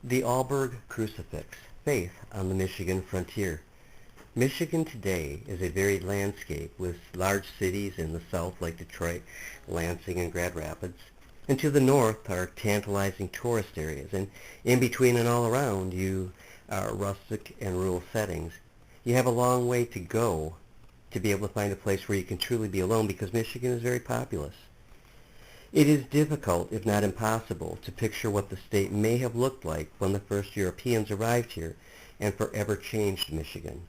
The Alburg Crucifix, Faith on the Michigan Frontier. Michigan today is a varied landscape with large cities in the south like Detroit, Lansing, and Grand Rapids. And to the north are tantalizing tourist areas, and in between and all around you are rustic and rural settings. You have a long way to go to be able to find a place where you can truly be alone because Michigan is very populous. It is difficult, if not impossible, to picture what the state may have looked like when the first Europeans arrived here and forever changed Michigan.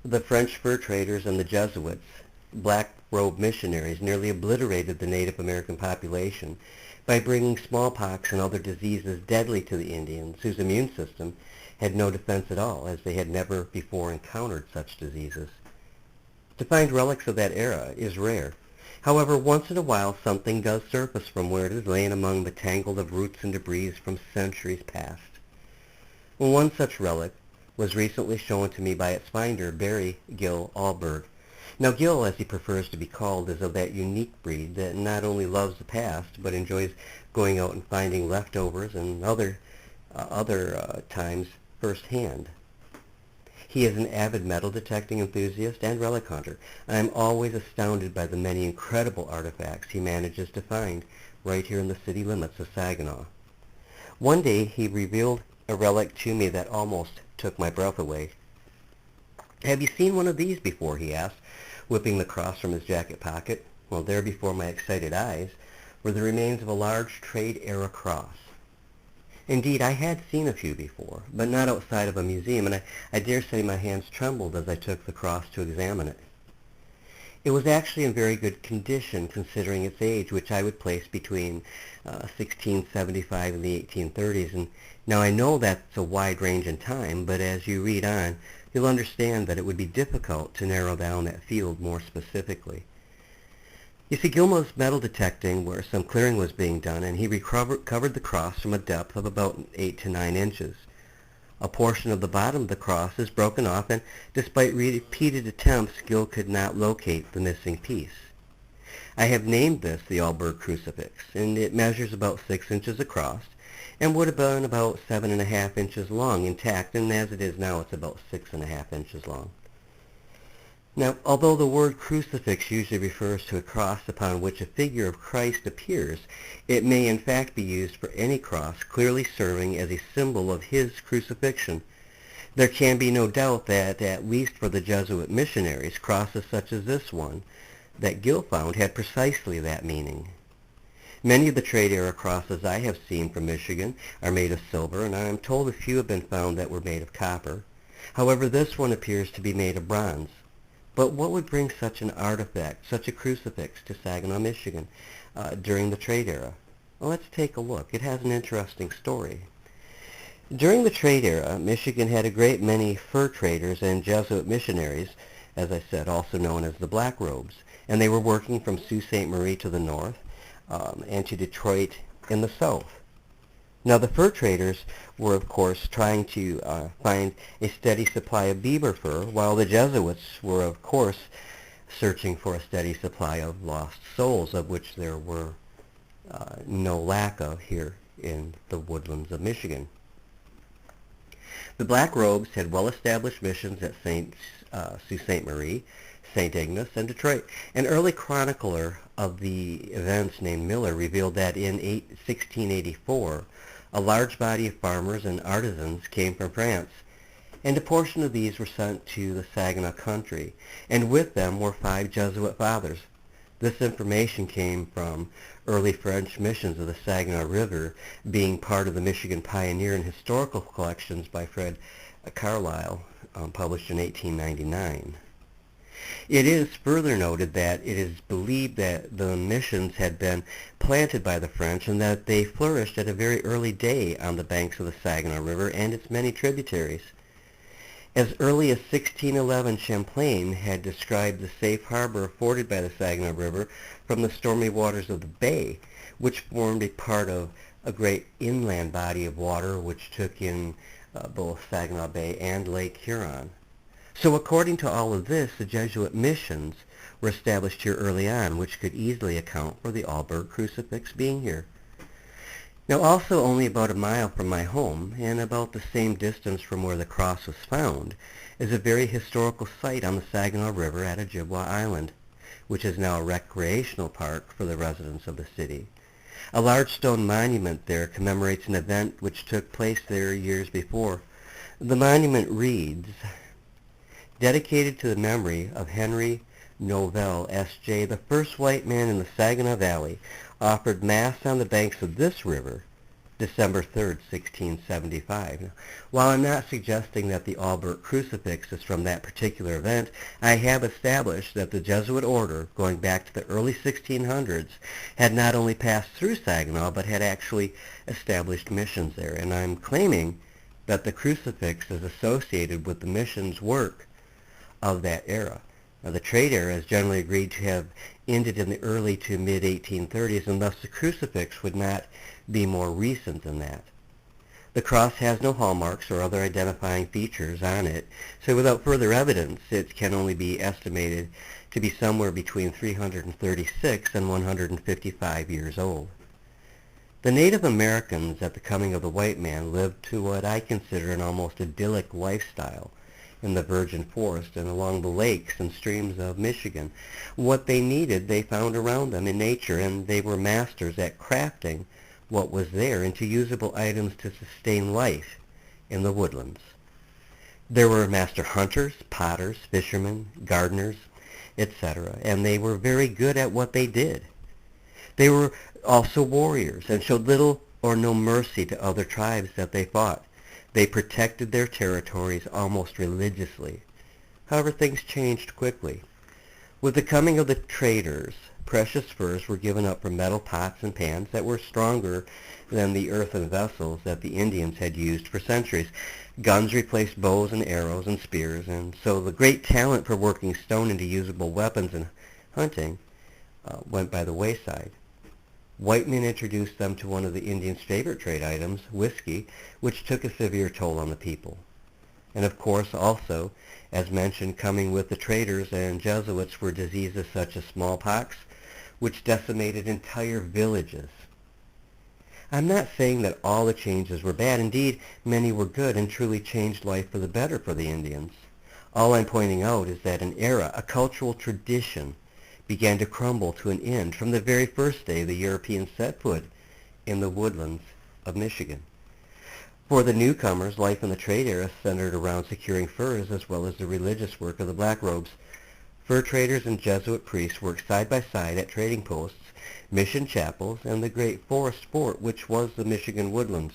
The French fur traders and the Jesuits, black-robed missionaries, nearly obliterated the Native American population by bringing smallpox and other diseases deadly to the Indians, whose immune system had no defense at all, as they had never before encountered such diseases. To find relics of that era is rare. However, once in a while something does surface from where it is laying among the tangle of roots and debris from centuries past. One such relic was recently shown to me by its finder, Barry Gill Alburg. Now Gill, as he prefers to be called, is of that unique breed that not only loves the past, but enjoys going out and finding leftovers and other times firsthand. He is an avid metal detecting enthusiast and relic hunter. I am always astounded by the many incredible artifacts he manages to find right here in the city limits of Saginaw. One day he revealed a relic to me that almost took my breath away. "Have you seen one of these before?" he asked, whipping the cross from his jacket pocket. Well, there before my excited eyes were the remains of a large trade-era cross. Indeed, I had seen a few before, but not outside of a museum, and I dare say my hands trembled as I took the cross to examine it. It was actually in very good condition, considering its age, which I would place between 1675 and the 1830s. And now I know that's a wide range in time, but as you read on, you'll understand that it would be difficult to narrow down that field more specifically. You see, Gilmore's metal detecting where some clearing was being done, and he recovered the cross from a depth of about 8 to 9 inches. A portion of the bottom of the cross is broken off, and despite repeated attempts, Gill could not locate the missing piece. I have named this the Alburg Crucifix, and it measures about 6 inches across, and would have been about 7.5 inches long intact, and as it is now, it's about 6.5 inches long. Now, although the word crucifix usually refers to a cross upon which a figure of Christ appears, it may in fact be used for any cross clearly serving as a symbol of his crucifixion. There can be no doubt that, at least for the Jesuit missionaries, crosses such as this one that Gill found had precisely that meaning. Many of the trade-era crosses I have seen from Michigan are made of silver, and I am told a few have been found that were made of copper. However, this one appears to be made of bronze. But what would bring such an artifact, such a crucifix, to Saginaw, Michigan during the trade era? Well, let's take a look. It has an interesting story. During the trade era, Michigan had a great many fur traders and Jesuit missionaries, as I said, also known as the Black Robes, and they were working from Sault Ste. Marie to the north and to Detroit in the south. Now, the fur traders were, of course, trying to find a steady supply of beaver fur, while the Jesuits were, of course, searching for a steady supply of lost souls, of which there were no lack of here in the woodlands of Michigan. The Black Robes had well-established missions at Sault Ste. Marie, St. Ignace, and Detroit. An early chronicler of the events named Miller revealed that in 1684, a large body of farmers and artisans came from France, and a portion of these were sent to the Saginaw country, and with them were 5 Jesuit fathers. This information came from early French missions of the Saginaw River, being part of the Michigan Pioneer and Historical Collections by Fred Carlisle, published in 1899. It is further noted that it is believed that the missions had been planted by the French and that they flourished at a very early day on the banks of the Saginaw River and its many tributaries. As early as 1611, Champlain had described the safe harbor afforded by the Saginaw River from the stormy waters of the bay, which formed a part of a great inland body of water which took in both Saginaw Bay and Lake Huron. So according to all of this, the Jesuit missions were established here early on, which could easily account for the Alburg Crucifix being here. Now, also only about a mile from my home, and about the same distance from where the cross was found, is a very historical site on the Saginaw River at Ojibwa Island, which is now a recreational park for the residents of the city. A large stone monument there commemorates an event which took place there years before. The monument reads, "Dedicated to the memory of Henry Novell, S.J., the first white man in the Saginaw Valley, offered Mass on the banks of this river, December 3rd, 1675. Now, while I'm not suggesting that the Alburg Crucifix is from that particular event, I have established that the Jesuit order, going back to the early 1600s, had not only passed through Saginaw, but had actually established missions there. And I'm claiming that the crucifix is associated with the missions work of that era. Now, the trade era is generally agreed to have ended in the early to mid-1830s, and thus the crucifix would not be more recent than that. The cross has no hallmarks or other identifying features on it, so without further evidence, it can only be estimated to be somewhere between 336 and 155 years old. The Native Americans at the coming of the white man lived to what I consider an almost idyllic lifestyle in the virgin forest and along the lakes and streams of Michigan. What they needed they found around them in nature, and they were masters at crafting what was there into usable items to sustain life in the woodlands. There were master hunters, potters, fishermen, gardeners, etc., and they were very good at what they did. They were also warriors and showed little or no mercy to other tribes that they fought. They protected their territories almost religiously. However, things changed quickly. With the coming of the traders, precious furs were given up for metal pots and pans that were stronger than the earthen vessels that the Indians had used for centuries. Guns replaced bows and arrows and spears, and so the great talent for working stone into usable weapons and hunting went by the wayside. White men introduced them to one of the Indians' favorite trade items, whiskey, which took a severe toll on the people. And of course, also, as mentioned, coming with the traders and Jesuits were diseases such as smallpox, which decimated entire villages. I'm not saying that all the changes were bad. Indeed, many were good and truly changed life for the better for the Indians. All I'm pointing out is that an era, a cultural tradition, began to crumble to an end from the very first day the Europeans set foot in the woodlands of Michigan. For the newcomers, life in the trade era centered around securing furs as well as the religious work of the black robes. Fur traders and Jesuit priests worked side by side at trading posts, mission chapels, and the great forest fort which was the Michigan woodlands.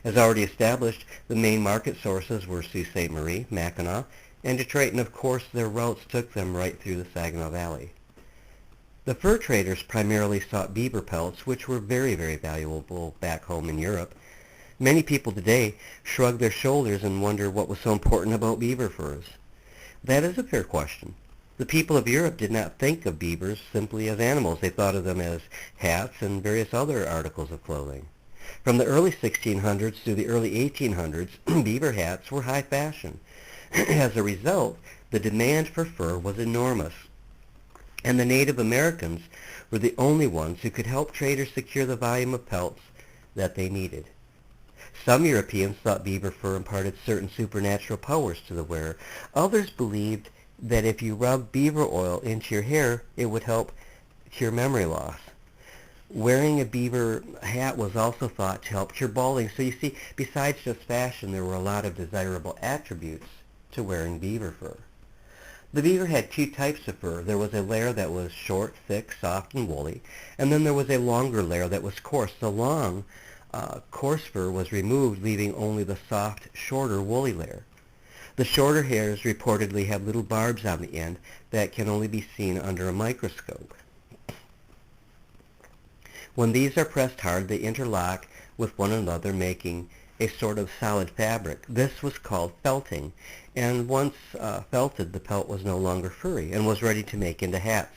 As already established, the main market sources were Sault Ste. Marie, Mackinac, and Detroit, and of course their routes took them right through the Saginaw Valley. The fur traders primarily sought beaver pelts, which were very, very valuable back home in Europe. Many people today shrug their shoulders and wonder what was so important about beaver furs. That is a fair question. The people of Europe did not think of beavers simply as animals. They thought of them as hats and various other articles of clothing. From the early 1600s to the early 1800s, beaver hats were high fashion. As a result, the demand for fur was enormous, and the Native Americans were the only ones who could help traders secure the volume of pelts that they needed. Some Europeans thought beaver fur imparted certain supernatural powers to the wearer. Others believed that if you rubbed beaver oil into your hair, it would help cure memory loss. Wearing a beaver hat was also thought to help cure balding. So you see, besides just fashion, there were a lot of desirable attributes to wearing beaver fur. The beaver had two types of fur. There was a layer that was short, thick, soft, and woolly, and then there was a longer layer that was coarse. The long, coarse fur was removed, leaving only the soft, shorter, woolly layer. The shorter hairs reportedly have little barbs on the end that can only be seen under a microscope. When these are pressed hard, they interlock with one another, making a sort of solid fabric. This was called felting, and once felted, the pelt was no longer furry and was ready to make into hats.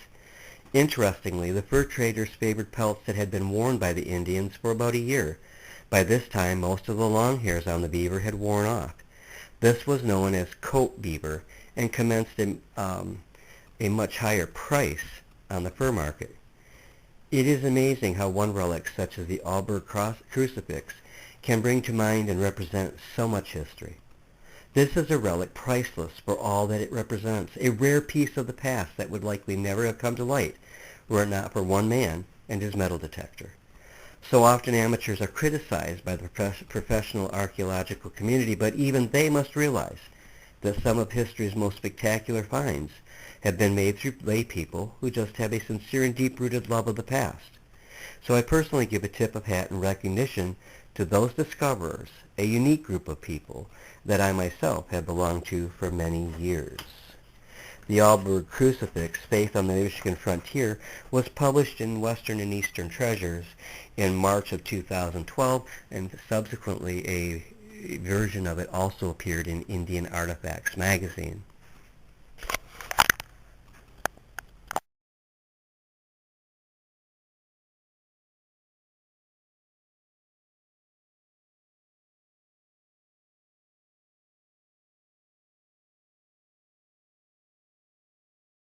Interestingly, the fur traders favored pelts that had been worn by the Indians for about a year. By this time, most of the long hairs on the beaver had worn off. This was known as coat beaver and commenced a much higher price on the fur market. It is amazing how one relic such as the Alburg Crucifix can bring to mind and represent so much history. This is a relic priceless for all that it represents, a rare piece of the past that would likely never have come to light were it not for one man and his metal detector. So often amateurs are criticized by the professional archaeological community, but even they must realize that some of history's most spectacular finds have been made through lay people who just have a sincere and deep-rooted love of the past. So I personally give a tip of hat and recognition to those discoverers, a unique group of people that I myself have belonged to for many years. The Alburg Crucifix, Faith on the Michigan Frontier, was published in Western and Eastern Treasures in March of 2012, and subsequently a version of it also appeared in Indian Artifacts magazine.